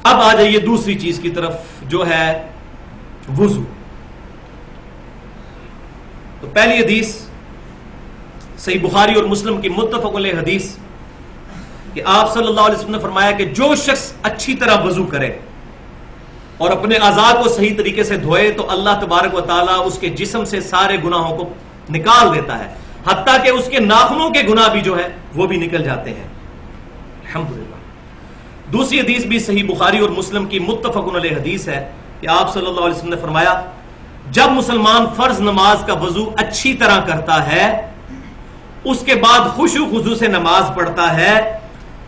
اب آ جائیے دوسری چیز کی طرف جو ہے وضو. تو پہلی حدیث صحیح بخاری اور مسلم کی متفق علیہ حدیث کہ آپ صلی اللہ علیہ وسلم نے فرمایا کہ جو شخص اچھی طرح وضو کرے اور اپنے اعضاء کو صحیح طریقے سے دھوئے تو اللہ تبارک و تعالیٰ اس کے جسم سے سارے گناہوں کو نکال دیتا ہے، حتیٰ کہ اس کے ناخنوں کے گناہ بھی جو ہے وہ بھی نکل جاتے ہیں. الحمدللہ. دوسری حدیث بھی صحیح بخاری اور مسلم کی متفق علیہ حدیث ہے کہ آپ صلی اللہ علیہ وسلم نے فرمایا جب مسلمان فرض نماز کا وضو اچھی طرح کرتا ہے، اس کے بعد خشوع خضوع سے نماز پڑھتا ہے،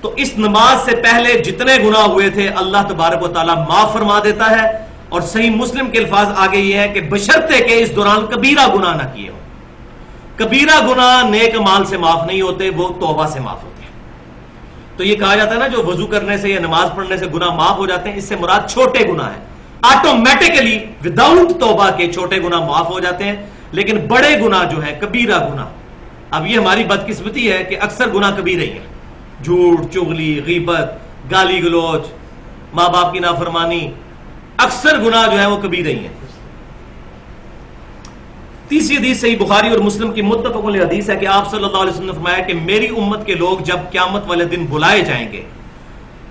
تو اس نماز سے پہلے جتنے گناہ ہوئے تھے اللہ تبارک و تعالیٰ معاف فرما دیتا ہے. اور صحیح مسلم کے الفاظ آگے یہ ہے کہ بشرطے کہ اس دوران کبیرہ گناہ نہ کیے ہوں. کبیرہ گناہ نیک مال سے معاف نہیں ہوتے، وہ توبہ سے معاف ہوتے ہیں. تو یہ کہا جاتا ہے نا جو وضو کرنے سے یا نماز پڑھنے سے گناہ معاف ہو جاتے ہیں، اس سے مراد چھوٹے گناہ ہیں. آٹومیٹیکلی وداؤٹ توبہ کے چھوٹے گناہ معاف ہو جاتے ہیں، لیکن بڑے گناہ جو ہیں کبیرہ گناہ، اب یہ ہماری بدقسمتی ہے کہ اکثر گناہ کبیرہ ہی ہیں. جھوٹ، چغلی، غیبت، گالی گلوچ، ماں باپ کی نافرمانی، اکثر گناہ جو ہیں وہ کبیرہ ہی ہیں. تیسری حدیث صحیح بخاری اور مسلم کی متفق علیہ حدیث ہے کہ آپ صلی اللہ علیہ وسلم نے فرمایا کہ میری امت کے لوگ جب قیامت والے دن بلائے جائیں گے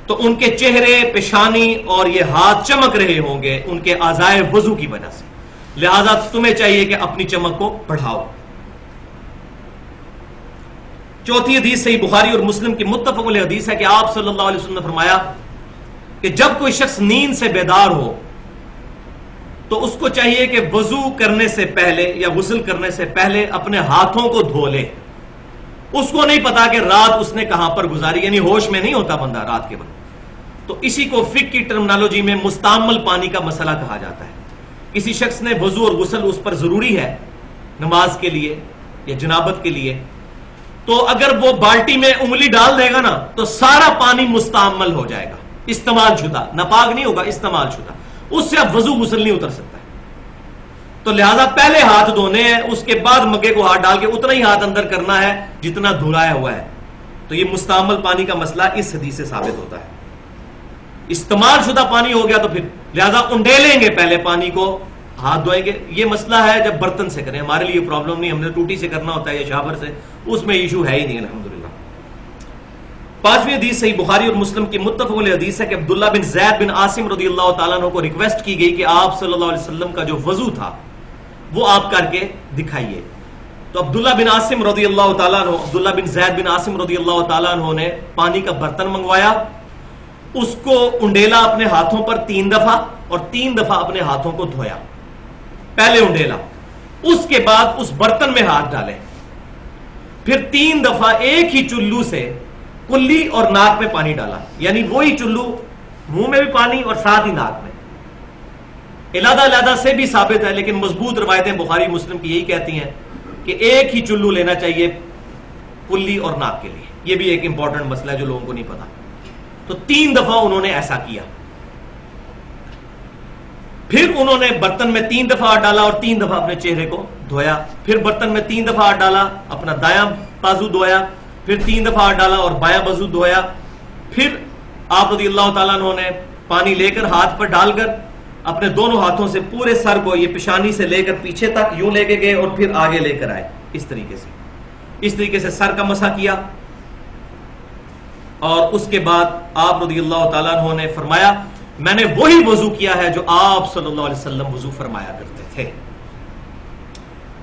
تو ان کے چہرے، پیشانی اور یہ ہاتھ چمک رہے ہوں گے ان کے اعضائے وضو کی وجہ سے، لہذا تمہیں چاہیے کہ اپنی چمک کو بڑھاؤ. چوتھی حدیث صحیح بخاری اور مسلم کی متفق علیہ حدیث ہے کہ آپ صلی اللہ علیہ وسلم نے فرمایا کہ جب کوئی شخص نیند سے بیدار ہو تو اس کو چاہیے کہ وضو کرنے سے پہلے یا غسل کرنے سے پہلے اپنے ہاتھوں کو دھو لے. اس کو نہیں پتا کہ رات اس نے کہاں پر گزاری، یعنی ہوش میں نہیں ہوتا بندہ رات کے وقت. تو اسی کو فقہ کی ٹرمنالوجی میں مستعمل پانی کا مسئلہ کہا جاتا ہے. کسی شخص نے وضو اور غسل اس پر ضروری ہے نماز کے لیے یا جنابت کے لیے، تو اگر وہ بالٹی میں انگلی ڈال دے گا نا تو سارا پانی مستعمل ہو جائے گا، استعمال شدہ، ناپاک نہیں ہوگا، استعمال شدہ. اس سے اب وضو غسل نہیں اتر سکتا ہے. تو لہذا پہلے ہاتھ دھونے ہیں، اس کے بعد مگے کو ہاتھ ڈال کے اتنا ہی ہاتھ اندر کرنا ہے جتنا دھلایا ہوا ہے. تو یہ مستعمل پانی کا مسئلہ اس حدیث سے ثابت ہوتا ہے. استعمال شدہ پانی ہو گیا تو پھر لہذا انڈیلیں گے پہلے پانی کو، ہاتھ دھوئیں گے. یہ مسئلہ ہے جب برتن سے کریں، ہمارے لیے پرابلم نہیں، ہم نے ٹوٹی سے کرنا ہوتا ہے یا شاور سے، اس میں ایشو ہے ہی نہیں الحمدللہ. پانچویں حدیث صحیح بخاری اور مسلم کی متفق علیہ حدیث ہے کہ عبداللہ بن زید بن عاصم رضی اللہ تعالیٰ عنہ کو ریکویسٹ کی گئی کہ آپ صلی اللہ علیہ وسلم کا جو وضو تھا وہ آپ کر کے دکھائیے. تو عبداللہ بن عاصم رضی اللہ تعالیٰ عنہ، عبداللہ بن زید بن عاصم رضی اللہ تعالیٰ عنہ نے پانی کا برتن منگوایا، اس کو انڈیلا اپنے ہاتھوں پر 3 دفعہ اور 3 دفعہ اپنے ہاتھوں کو دھویا. پہلے انڈیلا، اس کے بعد اس برتن میں ہاتھ ڈالے، پھر 3 دفعہ ایک ہی چلو سے کلی اور ناک میں پانی ڈالا، یعنی وہی چلو، منہ میں بھی پانی اور ساتھ ہی ناک میں. علیحدہ علیحدہ سے بھی ثابت ہے، لیکن مضبوط روایتیں بخاری مسلم کی یہی کہتی ہیں کہ ایک ہی چلو لینا چاہیے کلی اور ناک کے لیے. یہ بھی ایک امپورٹنٹ مسئلہ ہے جو لوگوں کو نہیں پتا. تو 3 دفعہ انہوں نے ایسا کیا، پھر انہوں نے برتن میں 3 دفعہ ہاتھ ڈالا اور 3 دفعہ اپنے چہرے کو دھویا، پھر برتن میں 3 دفعہ ہاتھ ڈالا، اپنا دایاں بازو دھویا، پھر 3 دفعہ ہاتھ ڈالا اور بایاں بازو دھویا. پھر آپ رضی اللہ تعالیٰ عنہ نے پانی لے کر ہاتھ پر ڈال کر اپنے دونوں ہاتھوں سے پورے سر کو، یہ پیشانی سے لے کر پیچھے تک یوں لے کے گئے اور پھر آگے لے کر آئے. اس طریقے سے سر کا مسح کیا. اور اس کے بعد آپ رضی اللہ تعالیٰ عنہ نے فرمایا میں نے وہی وضو کیا ہے جو آپ صلی اللہ علیہ وسلم وضو فرمایا کرتے تھے.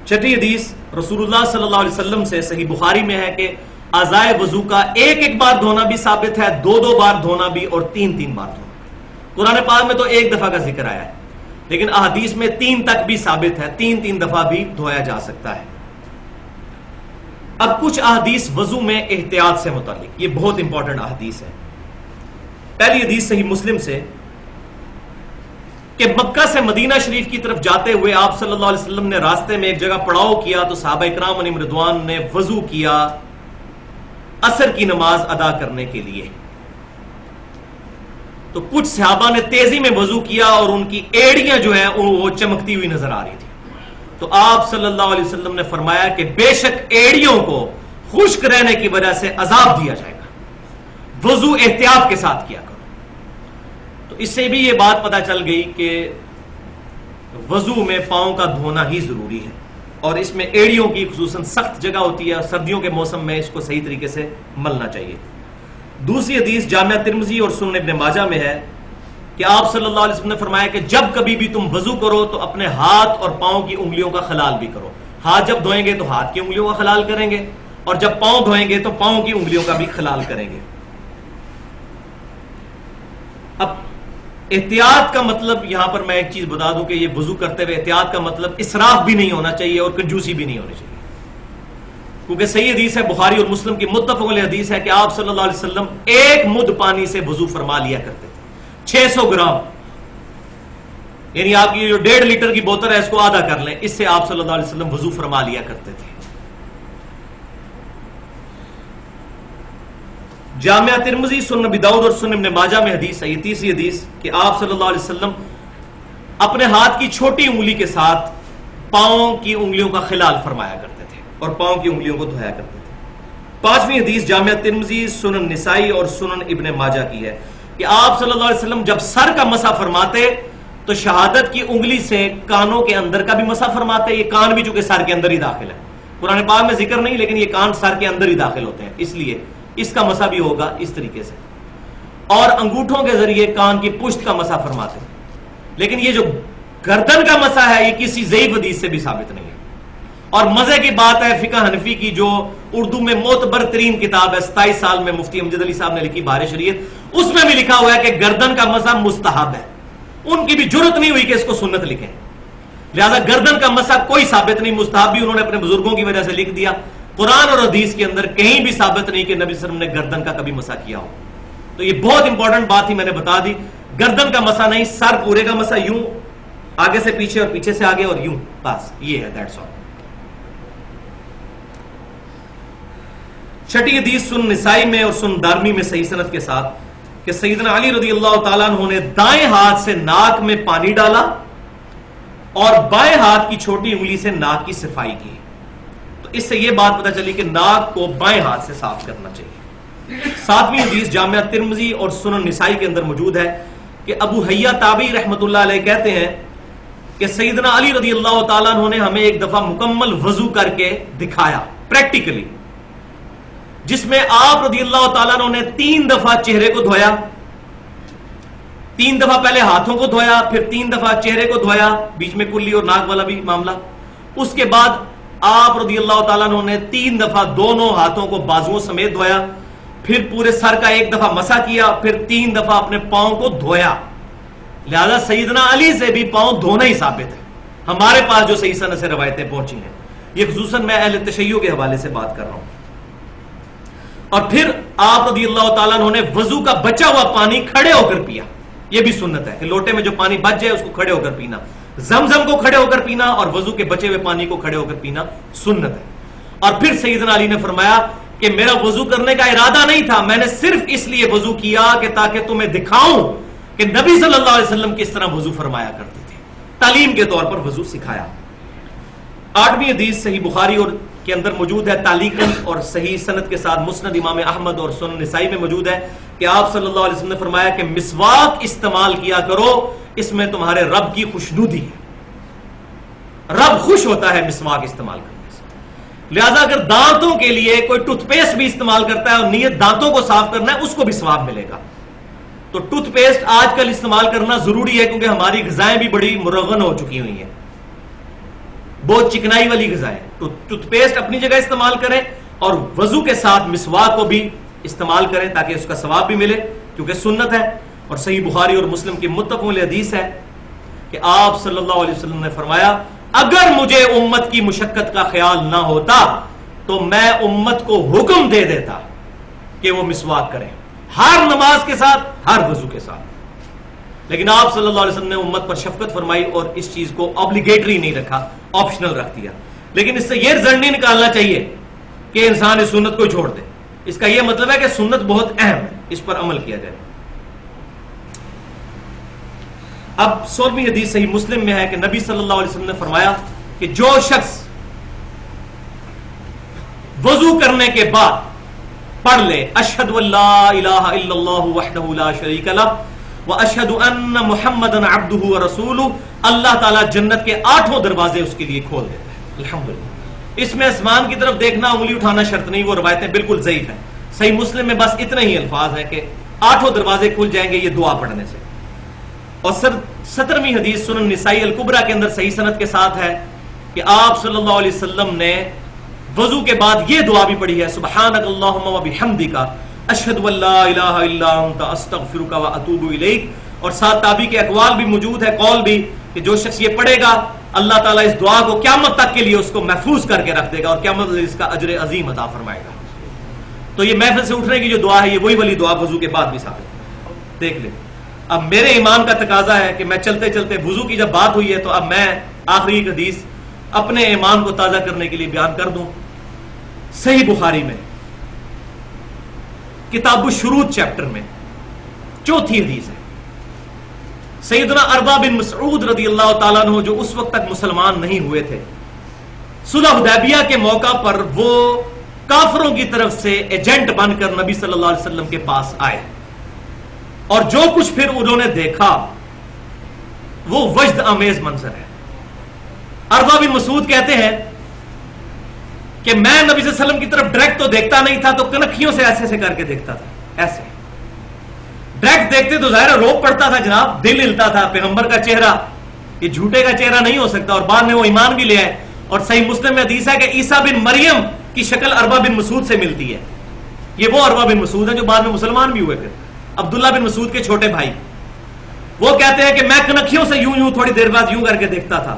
چھٹی حدیث رسول اللہ صلی اللہ علیہ وسلم سے صحیح بخاری میں ہے کہ اعضائے وضو کا ایک بار دھونا بھی ثابت ہے، 2 بار دھونا بھی اور 3 بار دھونا. قرآن پاک میں تو 1 دفعہ کا ذکر آیا ہے، لیکن احادیث میں 3 تک بھی ثابت ہے، 3 دفعہ بھی دھویا جا سکتا ہے. اب کچھ احادیث وضو میں احتیاط سے متعلق، یہ بہت امپورٹنٹ احادیث ہے. پہلی حدیث صحیح مسلم سے کہ مکہ سے مدینہ شریف کی طرف جاتے ہوئے آپ صلی اللہ علیہ وسلم نے راستے میں ایک جگہ پڑاؤ کیا تو صحابہ کرام علیہم رضوان نے وضو کیا عصر کی نماز ادا کرنے کے لیے. تو کچھ صحابہ نے تیزی میں وضو کیا اور ان کی ایڑیاں جو ہیں وہ چمکتی ہوئی نظر آ رہی تھی. تو آپ صلی اللہ علیہ وسلم نے فرمایا کہ بے شک ایڑیوں کو خشک رہنے کی وجہ سے عذاب دیا جائے گا، وضو احتیاط کے ساتھ کیا کرو. تو تو اس سے بھی یہ بات پتہ چل گئی کہ وضو میں پاؤں کا دھونا ہی ضروری ہے، اور اس میں ایڑیوں کی خصوصاً سخت جگہ ہوتی ہے، سردیوں کے موسم میں اس کو صحیح طریقے سے ملنا چاہیے۔ دوسری حدیث جامعہ ترمذی اور سنن ابن ماجہ میں ہے کہ آپ صلی اللہ علیہ وسلم نے فرمایا کہ جب کبھی بھی تم وضو کرو تو اپنے ہاتھ اور پاؤں کی انگلیوں کا خلال بھی کرو۔ ہاتھ جب دھوئیں گے تو ہاتھ کی انگلیوں کا خلال کریں گے، اور جب پاؤں دھوئیں گے تو پاؤں کی انگلیوں کا بھی خلال کریں گے۔ اب احتیاط کا مطلب یہاں پر میں ایک چیز بتا دوں کہ یہ وضو کرتے ہوئے احتیاط کا مطلب اسراف بھی نہیں ہونا چاہیے اور کنجوسی بھی نہیں ہونی چاہیے، کیونکہ صحیح حدیث ہے، بخاری اور مسلم کی متفق علیہ حدیث ہے کہ آپ صلی اللہ علیہ وسلم ایک مد پانی سے وضو فرما لیا کرتے تھے، 600 گرام، یعنی آپ کی جو 1.5 لیٹر کی بوتل ہے اس کو آدھا کر لیں، اس سے آپ صلی اللہ علیہ وسلم وضو فرما لیا کرتے تھے۔ جامعہ ترمذی، سنن ابی داؤد اور سنن ابن ماجہ میں حدیث ہے، یہ تیسری حدیث، کہ آپ صلی اللہ علیہ وسلم اپنے ہاتھ کی چھوٹی انگلی کے ساتھ پاؤں کی انگلیوں کا خلال فرمایا کرتے تھے اور پاؤں کی انگلیوں کو دھویا کرتے تھے۔ پانچویں حدیث جامعہ ترمذی، سنن نسائی اور سنن ابن ماجہ کی ہے کہ آپ صلی اللہ علیہ وسلم جب سر کا مسح فرماتے تو شہادت کی انگلی سے کانوں کے اندر کا بھی مسح فرماتے، یہ کان بھی چونکہ سر کے اندر ہی داخل ہے، قرآن پاک میں ذکر نہیں لیکن یہ کان سر کے اندر ہی داخل ہوتے ہیں، اس لیے اس کا مسح بھی ہوگا اس طریقے سے، اور انگوٹھوں کے ذریعے کان کی پشت کا مسح فرماتے ہیں۔ لیکن یہ جو گردن کا مسح ہے یہ کسی ضعیف حدیث سے بھی ثابت نہیں ہے، اور مزے کی بات ہے فقہ حنفی کی جو اردو میں معتبر ترین کتاب ہے، 27 سال میں مفتی امجد علی صاحب نے لکھی بہار شریعت، اس میں بھی لکھا ہوا ہے کہ گردن کا مسح مستحب ہے، ان کی بھی جرت نہیں ہوئی کہ اس کو سنت لکھیں، لہذا گردن کا مسح کوئی ثابت نہیں، مستحب بھی انہوں نے اپنے بزرگوں کی وجہ سے لکھ دیا، قرآن اور حدیث کے اندر کہیں بھی ثابت نہیں کہ نبی صلی اللہ علیہ وسلم نے گردن کا کبھی مسح کیا ہو۔ تو یہ بہت امپورٹنٹ بات ہی میں نے بتا دی، گردن کا مسح نہیں، سر پورے کا مسح، یوں آگے سے پیچھے اور پیچھے سے آگے اور یوں، بس یہ ہے، دیٹس آل۔ چھٹی حدیث سنن نسائی میں اور سنن دارمی میں صحیح سند کے ساتھ کہ سیدنا علی رضی اللہ تعالیٰ عنہ نے دائیں ہاتھ سے ناک میں پانی ڈالا اور بائیں ہاتھ کی چھوٹی انگلی سے ناک کی صفائی کی، تو اس سے یہ بات پتہ چلی کہ ناک کو بائیں ہاتھ سے صاف کرنا چاہیے۔ ساتویں حدیث جامعہ ترمذی اور سنن نسائی کے اندر موجود ہے کہ ابو حیا تابعی رحمۃ اللہ علیہ کہتے ہیں کہ سیدنا علی رضی اللہ تعالیٰ عنہ نے ہمیں ایک دفعہ مکمل وضو کر کے دکھایا پریکٹیکلی، جس میں آپ رضی اللہ تعالیٰ عنہ نے 3 دفعہ چہرے کو دھویا، 3 دفعہ پہلے ہاتھوں کو دھویا، پھر 3 دفعہ چہرے کو دھویا، بیچ میں کلی اور ناک والا بھی معاملہ، اس کے بعد آپ رضی اللہ تعالیٰ عنہ نے 3 دفعہ دونوں ہاتھوں کو بازوؤں سمیت دھویا، پھر پورے سر کا 1 دفعہ مسح کیا، پھر 3 دفعہ اپنے پاؤں کو دھویا۔ لہذا سیدنا علی سے بھی پاؤں دھونا ہی ثابت ہے، ہمارے پاس جو صحیح سند سے روایتیں پہنچی ہیں، یہ خصوصاً میں اہل تشیع کے حوالے سے بات کر رہا ہوں۔ اور پھر آپ رضی اللہ تعالیٰ عنہ نے وضو کا بچا ہوا پانی کھڑے ہو کر پیا، یہ بھی سنت ہے کہ لوٹے میں جو پانی بچ جائے اس کو کھڑے ہو کر پینا، زمزم کو کھڑے ہو کر پینا اور وضو کے بچے ہوئے پانی کو کھڑے ہو کر پینا سنت ہے۔ اور پھر سیدنا علی نے فرمایا کہ میرا وضو کرنے کا ارادہ نہیں تھا، میں نے صرف اس لیے وضو کیا کہ تاکہ تمہیں دکھاؤں کہ نبی صلی اللہ علیہ وسلم کس طرح وضو فرمایا کرتے تھے، تعلیم کے طور پر وضو سکھایا۔ 8ویں حدیث صحیح بخاری اور کے اندر موجود ہے تعلیقاً اور صحیح سند کے ساتھ، مسند امام احمد اور سنن نسائی میں موجود ہے کہ آپ صلی اللہ علیہ وسلم نے فرمایا کہ مسواک استعمال کیا کرو، اس میں تمہارے رب کی خوشنودی ہے، رب خوش ہوتا ہے مسواک استعمال کرنے سے۔ لہذا اگر دانتوں کے لیے کوئی ٹوتھ پیسٹ بھی استعمال کرتا ہے اور نیت دانتوں کو صاف کرنا ہے، اس کو بھی ثواب ملے گا۔ تو ٹوتھ پیسٹ آج کل استعمال کرنا ضروری ہے کیونکہ ہماری غذائیں بھی بڑی مرغن ہو چکی ہوئی ہیں، بہت چکنائی والی غذائیں۔ ٹوتھ پیسٹ اپنی جگہ استعمال کریں اور وضو کے ساتھ مسواک کو بھی استعمال کریں تاکہ اس کا ثواب بھی ملے، کیونکہ سنت ہے۔ اور صحیح بخاری اور مسلم کی متفق علیہ حدیث ہے کہ آپ صلی اللہ علیہ وسلم نے فرمایا اگر مجھے امت کی مشقت کا خیال نہ ہوتا تو میں امت کو حکم دے دیتا کہ وہ مسواک کریں، ہر نماز کے ساتھ، ہر وضو کے ساتھ۔ لیکن آپ صلی اللہ علیہ وسلم نے امت پر شفقت فرمائی اور اس چیز کو obligatory نہیں رکھا، آپشنل رکھ دیا۔ لیکن اس سے یہ رزلٹ نہیں نکالنا چاہیے کہ انسان اس سنت کو چھوڑ دے، اس کا یہ مطلب ہے کہ سنت بہت اہم ہے، اس پر عمل کیا جائے۔ اب 16ویں حدیث صحیح مسلم میں ہے کہ نبی صلی اللہ علیہ وسلم نے فرمایا کہ جو شخص وضو کرنے کے بعد پڑھ لے اشہد ان لا الہ الا اللہ وحدہ لا شریک لہ واشهد ان محمدن عبدہ ورسولہ، اللہ تعالیٰ جنت کے 8 دروازے اس کے لیے کھول دیتا ہے۔ الحمدللہ۔ اس میں آسمان کی طرف دیکھنا، انگلی اٹھانا شرط نہیں، وہ روایتیں بالکل ضعیف ہیں۔ صحیح مسلم میں بس اتنے ہی الفاظ ہیں کہ 8 دروازے کھل جائیں گے یہ دعا پڑھنے سے۔ اور 17ویں حدیث سنن نسائی الکبریٰ کے اندر صحیح سند کے ساتھ ہے کہ آپ صلی اللہ علیہ وسلم نے وضو کے بعد یہ دعا بھی پڑھی ہے، سبحانک اللہم و بحمدک اشہد ان لا الہ الا انت استغفرک و اتوب الیک۔ اور ساتھ تابعی کے اقوال بھی موجود ہے، قول بھی، کہ جو شخص یہ پڑھے گا اللہ تعالیٰ اس دعا کو قیامت تک کے لیے اس کو محفوظ کر کے رکھ دے گا اور قیامت تک اس کا اجر عظیم عطا فرمائے گا۔ تو یہ محفل سے اٹھنے کی جو دعا ہے یہ وہی والی دعا وضو کے بعد بھی ثابت ہے، دیکھ لیں۔ اب میرے ایمان کا تقاضا ہے کہ میں چلتے چلتے وضو کی جب بات ہوئی ہے تو اب میں آخری حدیث اپنے ایمان کو تازہ کرنے کے لیے بیان کر دوں۔ صحیح بخاری میں کتاب الشروط چیپٹر میں 4تھی حدیث ہے۔ سیدنا اربا بن مسعود رضی اللہ تعالیٰ عنہ جو اس وقت تک مسلمان نہیں ہوئے تھے، صلح حدیبیہ کے موقع پر وہ کافروں کی طرف سے ایجنٹ بن کر نبی صلی اللہ علیہ وسلم کے پاس آئے، اور جو کچھ پھر انہوں نے دیکھا وہ وجد آمیز منظر ہے۔ اربا بن مسعود کہتے ہیں کہ میں نبی صلی اللہ علیہ وسلم کی طرف ڈائریکٹ تو دیکھتا نہیں تھا، تو کنکھیوں سے ایسے ایسے کر کے دیکھتا تھا، ایسے ڈائریکٹ دیکھتے تو ظاہر روپ پڑتا تھا جناب، دل ہلتا تھا، پیغمبر کا چہرہ یہ جھوٹے کا چہرہ نہیں ہو سکتا، اور بعد میں وہ ایمان بھی لے آئے۔ اور صحیح مسلم میں حدیث ہے کہ عیسیٰ بن مریم کی شکل اربا بن مسعود سے ملتی ہے، یہ وہ اربا بن مسعود ہیں جو بعد میں مسلمان بھی ہوئے، پھر عبداللہ بن مسعود کے چھوٹے بھائی۔ وہ کہتے ہیں کہ میں کنکھیوں سے یوں تھوڑی دیر بعد یوں کر کے دیکھتا تھا،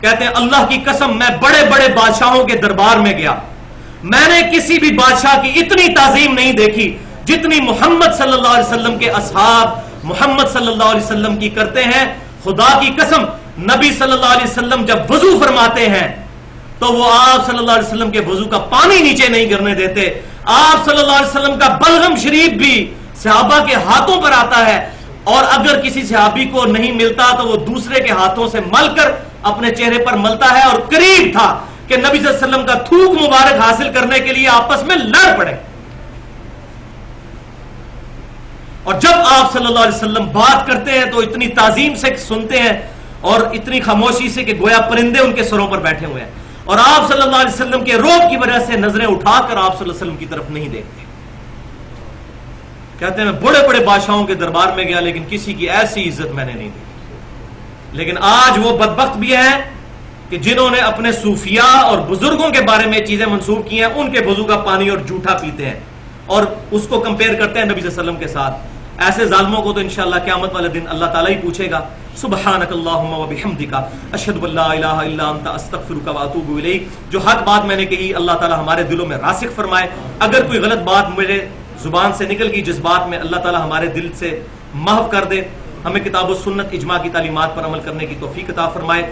کہتے ہیں اللہ کی قسم میں بڑے بڑے بادشاہوں کے دربار میں گیا، میں نے کسی بھی بادشاہ کی اتنی تعظیم نہیں دیکھی جتنی محمد صلی اللہ علیہ وسلم کے اصحاب محمد صلی اللہ علیہ وسلم کی کرتے ہیں۔ خدا کی قسم نبی صلی اللہ علیہ وسلم جب وضو فرماتے ہیں تو وہ آپ صلی اللہ علیہ وسلم کے وضو کا پانی نیچے نہیں گرنے دیتے، آپ صلی اللہ علیہ وسلم کا بلغم شریف بھی صحابہ کے ہاتھوں پر آتا ہے، اور اگر کسی صحابی کو نہیں ملتا تو وہ دوسرے کے ہاتھوں سے مل کر اپنے چہرے پر ملتا ہے، اور قریب تھا کہ نبی صلی اللہ علیہ وسلم کا تھوک مبارک حاصل کرنے کے لیے آپس میں لڑ پڑے۔ اور جب آپ صلی اللہ علیہ وسلم بات کرتے ہیں تو اتنی تعظیم سے سنتے ہیں اور اتنی خاموشی سے کہ گویا پرندے ان کے سروں پر بیٹھے ہوئے ہیں، اور آپ صلی اللہ علیہ وسلم کے روب کی وجہ سے نظریں اٹھا کر آپ صلی اللہ علیہ وسلم کی طرف نہیں دیکھتے۔ کہتے ہیں میں بڑے بڑے بادشاہوں کے دربار میں گیا لیکن کسی کی ایسی عزت میں نے نہیں دیکھی۔ لیکن آج وہ بدبخت بھی ہیں کہ جنہوں نے اپنے صوفیاء اور بزرگوں کے بارے میں چیزیں منسوب کی ہیں، ان کے وضو کا پانی اور جھوٹا پیتے ہیں اور اس کو کمپیئر کرتے ہیں نبی صلی اللہ علیہ وسلم کے ساتھ۔ ایسے ظالموں کو تو انشاءاللہ قیامت والے دن اللہ تعالیٰ ہی پوچھے گا، سبحانک اللہم و بحمدک اشہد ان لا الہ الا انت استغفرک و اتوب الیک۔ جو حق بات میں نے کہی اللہ تعالیٰ ہمارے دلوں میں راسخ فرمائے، اگر کوئی غلط بات میرے زبان سے نکل گئی جس بات میں اللہ تعالیٰ ہمارے دل سے محو کر دے، ہمیں کتاب و سنت اجماع کی تعلیمات پر عمل کرنے کی توفیق عطا فرمائے۔